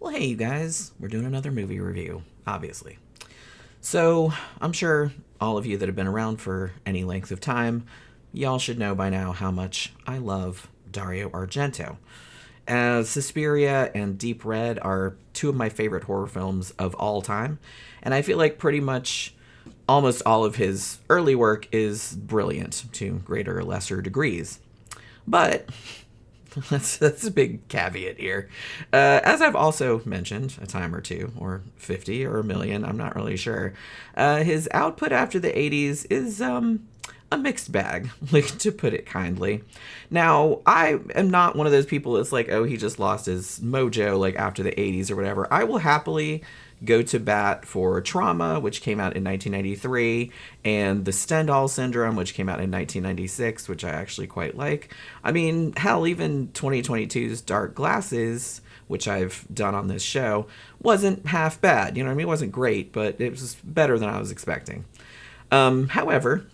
Well, hey, you guys, we're doing another movie review, obviously. So, I'm sure all of you that have been around for any length of time, y'all should know by now how much I love Dario Argento. Suspiria and Deep Red are two of my favorite horror films of all time, and I feel like pretty much almost all of his early work is brilliant to greater or lesser degrees. But that's a big caveat here. As I've also mentioned a time or two, or 50 or a million, I'm not really sure, his output after the 80s is a mixed bag, like, to put it kindly. Now, I am not one of those people that's like, oh, he just lost his mojo, like, after the 80s or whatever. I will happily go to bat for Trauma, which came out in 1993, and the Stendhal Syndrome, which came out in 1996, which I actually quite like. I mean, hell, even 2022's Dark Glasses, which I've done on this show, wasn't half bad. You know what I mean? It wasn't great, but it was better than I was expecting. However,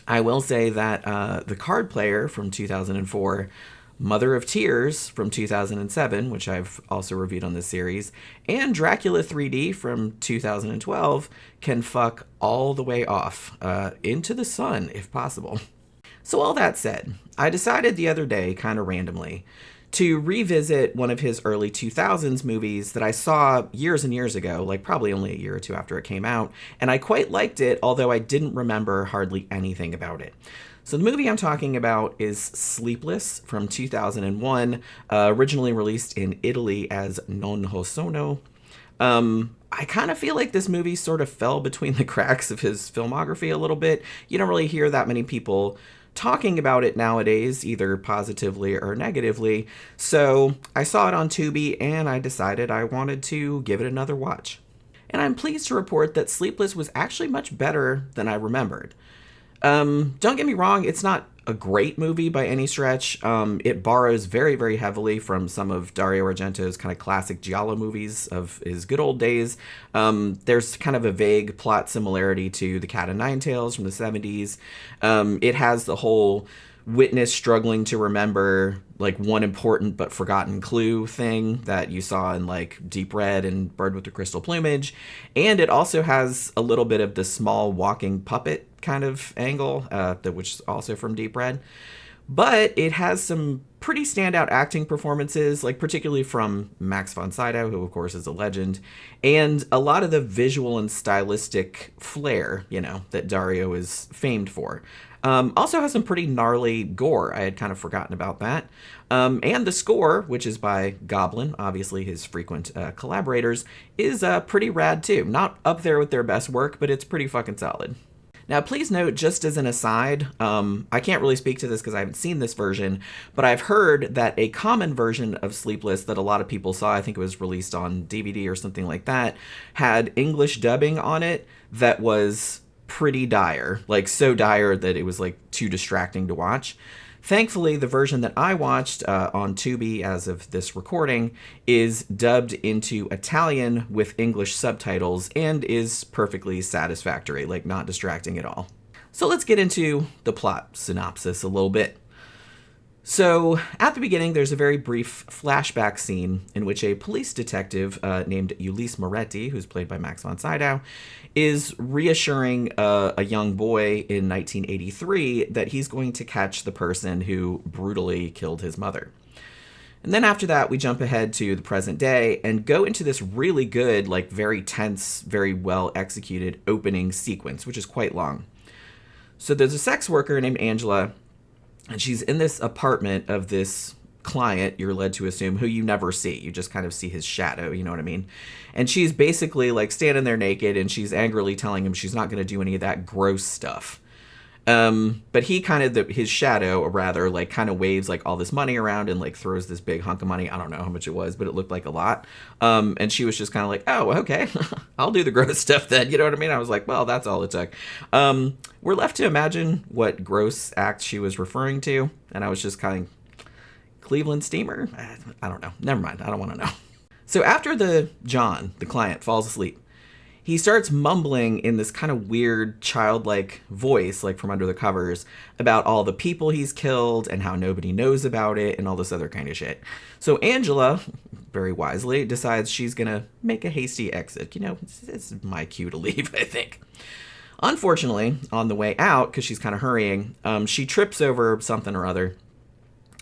I will say that The Card Player from 2004, Mother of Tears from 2007, which I've also reviewed on this series, and Dracula 3D from 2012 can fuck all the way off into the sun if possible. So all that said, I decided the other day, kind of randomly, to revisit one of his early 2000s movies that I saw years and years ago, like probably only a year or two after it came out, and I quite liked it, although I didn't remember hardly anything about it. So the movie I'm talking about is Sleepless from 2001, originally released in Italy as Non Ho Sono. I kind of feel like this movie sort of fell between the cracks of his filmography a little bit. You don't really hear that many people talking about it nowadays, either positively or negatively. So I saw it on Tubi and I decided I wanted to give it another watch. And I'm pleased to report that Sleepless was actually much better than I remembered. Don't get me wrong, it's not a great movie by any stretch. It borrows very, very heavily from some of Dario Argento's kind of classic Giallo movies of his good old days. There's kind of a vague plot similarity to The Cat o' Nine Tails from the 70s. It has the whole witness struggling to remember like one important but forgotten clue thing that you saw in like Deep Red and Bird with the Crystal Plumage. And it also has a little bit of the small walking puppet kind of angle, which is also from Deep Red. But it has some pretty standout acting performances, like particularly from Max von Sydow, who of course is a legend, and a lot of the visual and stylistic flair, that Dario is famed for. Also has some pretty gnarly gore. I had kind of forgotten about that. And the score, which is by Goblin, obviously his frequent collaborators, is pretty rad too. Not up there with their best work, but it's pretty fucking solid. Now, please note, just as an aside, I can't really speak to this because I haven't seen this version, but I've heard that a common version of Sleepless that a lot of people saw, I think it was released on DVD or something like that, had English dubbing on it that was pretty dire, like so dire that it was like too distracting to watch. Thankfully, the version that I watched on Tubi as of this recording is dubbed into Italian with English subtitles and is perfectly satisfactory, like not distracting at all. So let's get into the plot synopsis a little bit. So, at the beginning, there's a very brief flashback scene in which a police detective named Ulisse Moretti, who's played by Max von Sydow, is reassuring a young boy in 1983 that he's going to catch the person who brutally killed his mother. And then after that, we jump ahead to the present day and go into this really good, like very tense, very well executed opening sequence, which is quite long. So there's a sex worker named Angela, and she's in this apartment of this client, you're led to assume, who you never see. You just kind of see his shadow, you know what I mean? And she's basically like standing there naked, and she's angrily telling him she's not going to do any of that gross stuff. But he kind of, his shadow, or rather, like kind of waves like all this money around and like throws this big hunk of money. I don't know how much it was, but it looked like a lot. And she was just kind of like, oh, okay, I'll do the gross stuff then. You know what I mean? I was like, well, that's all it took. We're left to imagine what gross act she was referring to. And I was just kind of, Cleveland steamer? I don't know. Never mind. I don't want to know. So after the client, falls asleep, he starts mumbling in this kind of weird childlike voice, like from under the covers, about all the people he's killed and how nobody knows about it and all this other kind of shit. So Angela, very wisely, decides she's going to make a hasty exit. It's my cue to leave, I think. Unfortunately, on the way out, because she's kind of hurrying, she trips over something or other.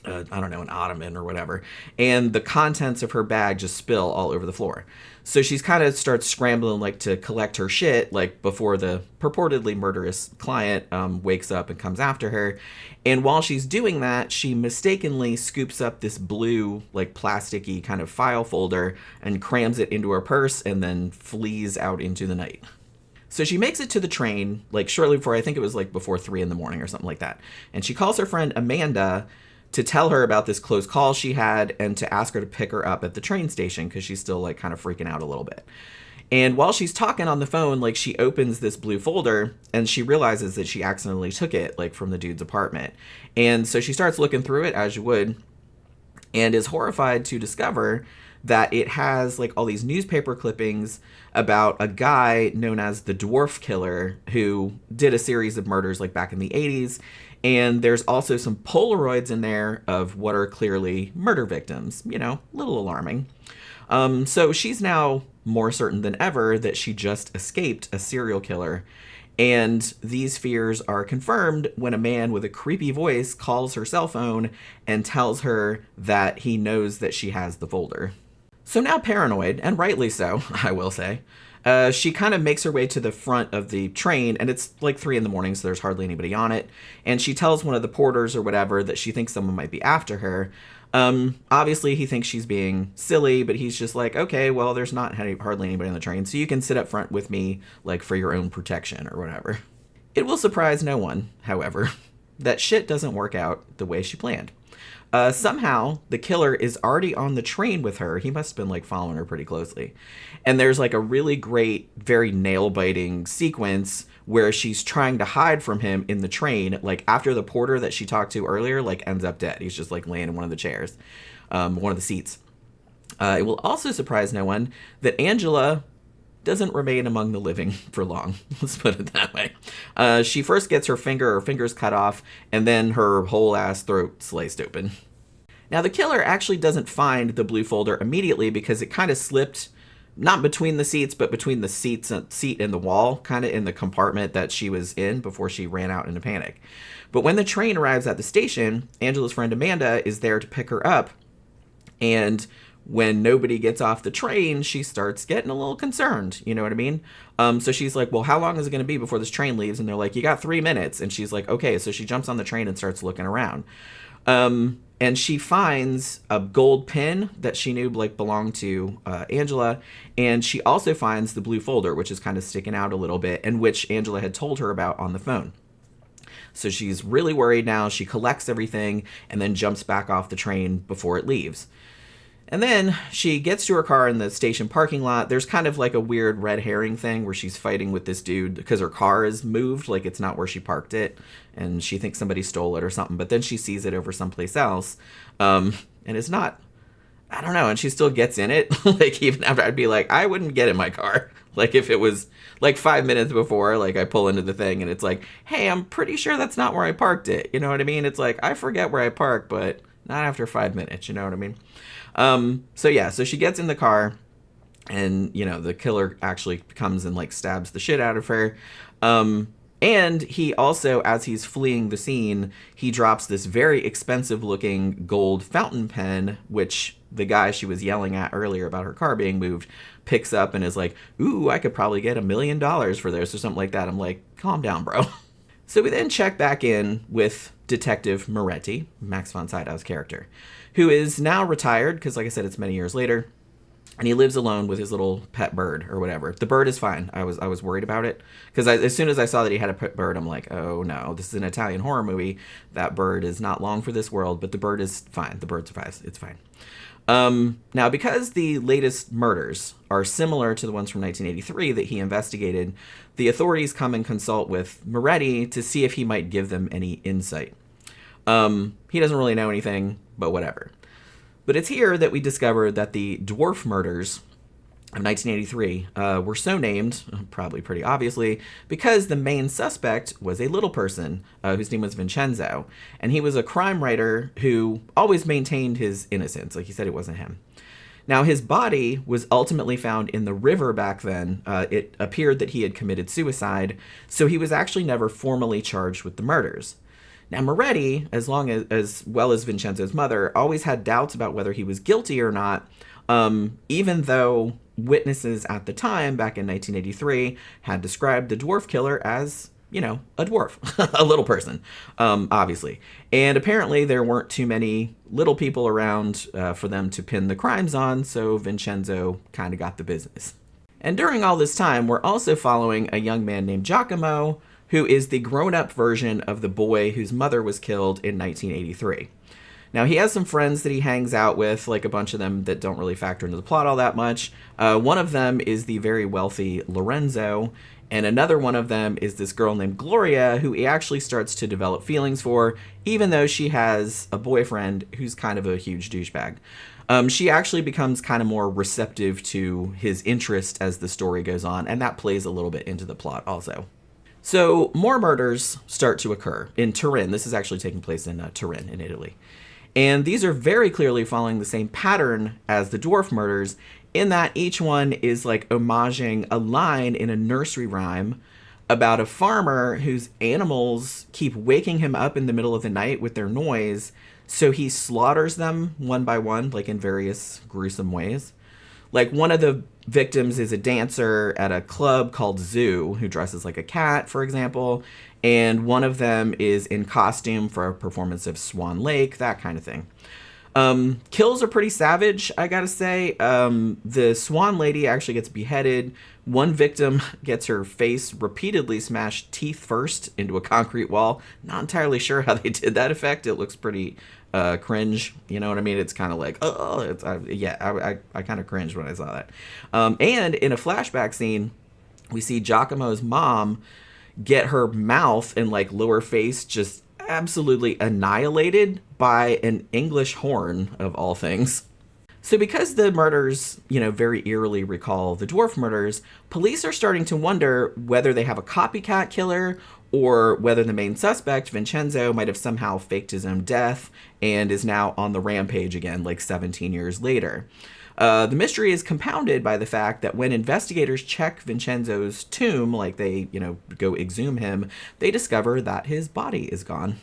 I don't know, an ottoman or whatever. And the contents of her bag just spill all over the floor. So she's kind of starts scrambling, like, to collect her shit, like, before the purportedly murderous client wakes up and comes after her. And while she's doing that, she mistakenly scoops up this blue, like, plasticky kind of file folder and crams it into her purse and then flees out into the night. So she makes it to the train, like, shortly before, I think it was, like, before 3 a.m. or something like that. And she calls her friend Amanda to tell her about this close call she had and to ask her to pick her up at the train station because she's still, like, kind of freaking out a little bit. And while she's talking on the phone, like, she opens this blue folder and she realizes that she accidentally took it, like, from the dude's apartment. And so she starts looking through it, as you would, and is horrified to discover that it has, like, all these newspaper clippings about a guy known as the Dwarf Killer who did a series of murders, like, back in the 80s. And there's also some Polaroids in there of what are clearly murder victims. A little alarming. So she's now more certain than ever that she just escaped a serial killer. And these fears are confirmed when a man with a creepy voice calls her cell phone and tells her that he knows that she has the folder. So now paranoid, and rightly so, I will say, she kind of makes her way to the front of the train, and it's like 3 a.m, so there's hardly anybody on it. And she tells one of the porters or whatever that she thinks someone might be after her. Obviously, he thinks she's being silly, but he's just like, okay, well, there's not hardly anybody on the train, so you can sit up front with me, like, for your own protection or whatever. It will surprise no one, however, that shit doesn't work out the way she planned. Somehow, the killer is already on the train with her. He must have been, like, following her pretty closely. And there's, like, a really great, very nail-biting sequence where she's trying to hide from him in the train, like, after the porter that she talked to earlier, like, ends up dead. He's just, like, laying in one of the chairs, one of the seats. It will also surprise no one that Angela doesn't remain among the living for long. Let's put it that way. She first gets her fingers cut off, and then her whole ass throat sliced open. Now, the killer actually doesn't find the blue folder immediately because it kind of slipped, not between the seats, but between the seat and the wall, kind of in the compartment that she was in before she ran out in a panic. But when the train arrives at the station, Angela's friend Amanda is there to pick her up, and when nobody gets off the train, she starts getting a little concerned. You know what I mean? So she's like, well, how long is it going to be before this train leaves? And they're like, you got 3 minutes. And she's like, okay. So she jumps on the train and starts looking around. And she finds a gold pin that she knew, like, belonged to Angela. And she also finds the blue folder, which is kind of sticking out a little bit, and which Angela had told her about on the phone. So she's really worried now. She collects everything and then jumps back off the train before it leaves. And then she gets to her car in the station parking lot. There's kind of like a weird red herring thing where she's fighting with this dude because her car is moved, like it's not where she parked it, and she thinks somebody stole it or something. But then she sees it over someplace else, and it's not, I don't know, and she still gets in it. Like, even after, I'd be like, I wouldn't get in my car. Like, if it was like 5 minutes before, like, I pull into the thing and it's like, hey, I'm pretty sure that's not where I parked it. You know what I mean? It's like, I forget where I parked, but not after 5 minutes. You know what I mean? So she gets in the car, and, you know, the killer actually comes and, like, stabs the shit out of her. And he also, as he's fleeing the scene, he drops this very expensive looking gold fountain pen, which the guy she was yelling at earlier about her car being moved picks up and is like, ooh, I could probably get $1 million for this or something like that. I'm like, calm down, bro. So we then check back in with Detective Moretti, Max von Sydow's character, who is now retired because, like I said, it's many years later, and he lives alone with his little pet bird or whatever. The bird is fine. I was worried about it because as soon as I saw that he had a pet bird, I'm like, oh no, this is an Italian horror movie. That bird is not long for this world, but the bird is fine. The bird survives. It's fine. Now, because the latest murders are similar to the ones from 1983 that he investigated, the authorities come and consult with Moretti to see if he might give them any insight. He doesn't really know anything, but whatever. But it's here that we discover that the dwarf murders of 1983 were so named, probably pretty obviously, because the main suspect was a little person whose name was Vincenzo. And he was a crime writer who always maintained his innocence. Like, he said it wasn't him. Now, his body was ultimately found in the river back then. It appeared that he had committed suicide, so he was actually never formally charged with the murders. Now, Moretti, as well as Vincenzo's mother, always had doubts about whether he was guilty or not, even though witnesses at the time, back in 1983, had described the dwarf killer as, a dwarf, a little person, obviously. And apparently there weren't too many little people around for them to pin the crimes on, so Vincenzo kind of got the business. And during all this time, we're also following a young man named Giacomo, who is the grown-up version of the boy whose mother was killed in 1983. Now, he has some friends that he hangs out with, like a bunch of them that don't really factor into the plot all that much. One of them is the very wealthy Lorenzo, and another one of them is this girl named Gloria, who he actually starts to develop feelings for, even though she has a boyfriend who's kind of a huge douchebag. She actually becomes kind of more receptive to his interest as the story goes on, and that plays a little bit into the plot also. So, more murders start to occur in Turin. This is actually taking place in Turin, in Italy. And these are very clearly following the same pattern as the dwarf murders, in that each one is like homaging a line in a nursery rhyme about a farmer whose animals keep waking him up in the middle of the night with their noise, so he slaughters them one by one, like in various gruesome ways. Like, one of the victims is a dancer at a club called Zoo who dresses like a cat, for example, and one of them is in costume for a performance of Swan Lake, that kind of thing. Kills are pretty savage, I gotta say. The Swan Lady actually gets beheaded. One victim gets her face repeatedly smashed teeth first into a concrete wall. Not entirely sure how they did that effect. It looks pretty cringe, you know what I mean? It's kind of like, I kind of cringed when I saw that. And in a flashback scene, we see Giacomo's mom get her mouth and like lower face just absolutely annihilated by an English horn, of all things. So because the murders, very eerily recall the dwarf murders, police are starting to wonder whether they have a copycat killer or whether the main suspect, Vincenzo, might have somehow faked his own death and is now on the rampage again, like 17 years later. The mystery is compounded by the fact that when investigators check Vincenzo's tomb, like they, go exhume him, they discover that his body is gone.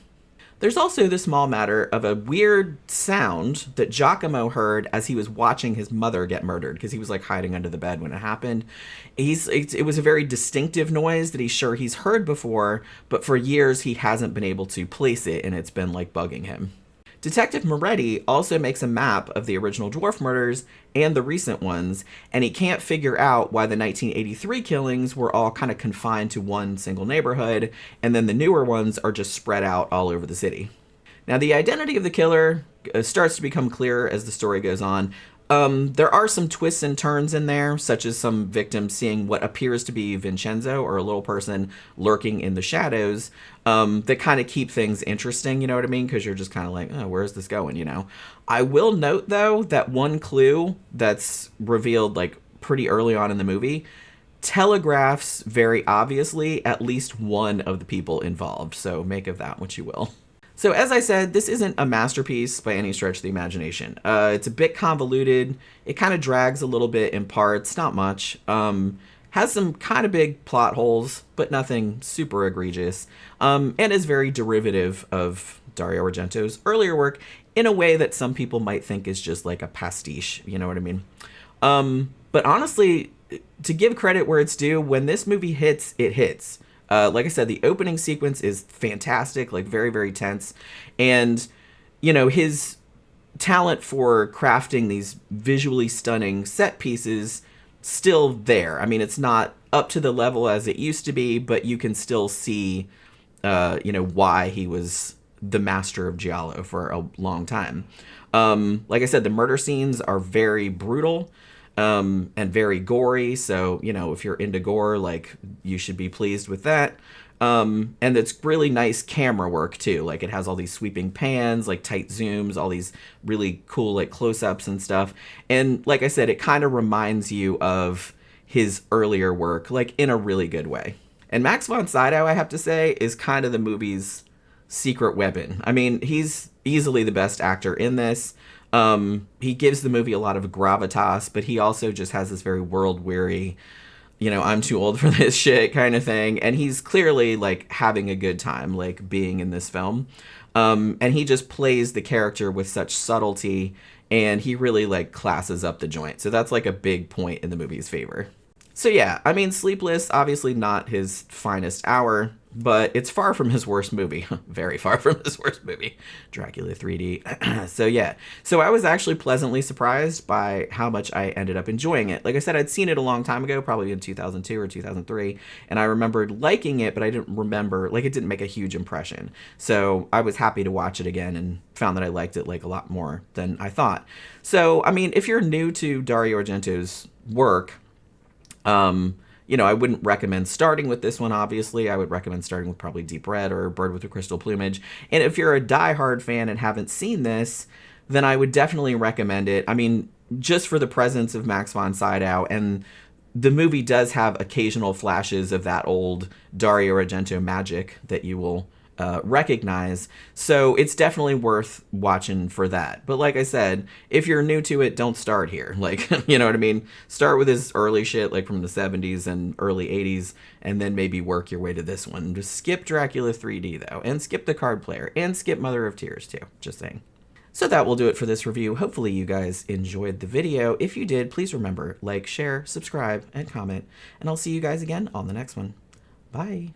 There's also the small matter of a weird sound that Giacomo heard as he was watching his mother get murdered, because he was like hiding under the bed when it happened. It was a very distinctive noise that he's sure he's heard before, but for years he hasn't been able to place it, and it's been like bugging him. Detective Moretti also makes a map of the original dwarf murders and the recent ones, and he can't figure out why the 1983 killings were all kind of confined to one single neighborhood, and then the newer ones are just spread out all over the city. Now, the identity of the killer starts to become clearer as the story goes on. There are some twists and turns in there, such as some victims seeing what appears to be Vincenzo or a little person lurking in the shadows, that kind of keep things interesting, you know what I mean? Because you're just kind of like, oh, where's this going, I will note, though, that one clue that's revealed, like, pretty early on in the movie telegraphs very obviously at least one of the people involved, so make of that what you will. So as I said, this isn't a masterpiece by any stretch of the imagination. It's a bit convoluted. It kind of drags a little bit in parts, not much. Has some kind of big plot holes, but nothing super egregious. And is very derivative of Dario Argento's earlier work in a way that some people might think is just like a pastiche, you know what I mean? But honestly, to give credit where it's due, when this movie hits, it hits. Like I said, the opening sequence is fantastic, like very, very tense. And, his talent for crafting these visually stunning set pieces still there. I mean, it's not up to the level as it used to be, but you can still see, why he was the master of Giallo for a long time. Like I said, the murder scenes are very brutal. And very gory, so, if you're into gore, like, you should be pleased with that. And it's really nice camera work, too. Like, it has all these sweeping pans, like, tight zooms, all these really cool, like, close-ups and stuff. And, like I said, it kind of reminds you of his earlier work, like, in a really good way. And Max von Sydow, I have to say, is kind of the movie's secret weapon. I mean, he's easily the best actor in this. He gives the movie a lot of gravitas, but he also just has this very world weary, I'm too old for this shit kind of thing. And he's clearly like having a good time, like being in this film. And he just plays the character with such subtlety, and he really like classes up the joint. So that's like a big point in the movie's favor. So yeah, I mean, Sleepless, obviously not his finest hour, but it's far from his worst movie. Very far from his worst movie, Dracula 3D. So yeah, so I was actually pleasantly surprised by how much I ended up enjoying it. Like I said, I'd seen it a long time ago, probably in 2002 or 2003, and I remembered liking it, but I didn't remember, like it didn't make a huge impression. So I was happy to watch it again and found that I liked it like a lot more than I thought. So, I mean, if you're new to Dario Argento's work, I wouldn't recommend starting with this one, obviously. I would recommend starting with probably Deep Red or Bird with the Crystal Plumage. And if you're a diehard fan and haven't seen this, then I would definitely recommend it. I mean, just for the presence of Max von Sydow, and the movie does have occasional flashes of that old Dario Argento magic that you will recognize. So it's definitely worth watching for that. But like I said, if you're new to it, don't start here. Like, you know what I mean? Start with his early shit, like from the 70s and early 80s, and then maybe work your way to this one. Just skip Dracula 3D, though, and skip The Card Player, and skip Mother of Tears, too. Just saying. So that will do it for this review. Hopefully you guys enjoyed the video. If you did, please remember, like, share, subscribe, and comment, and I'll see you guys again on the next one. Bye.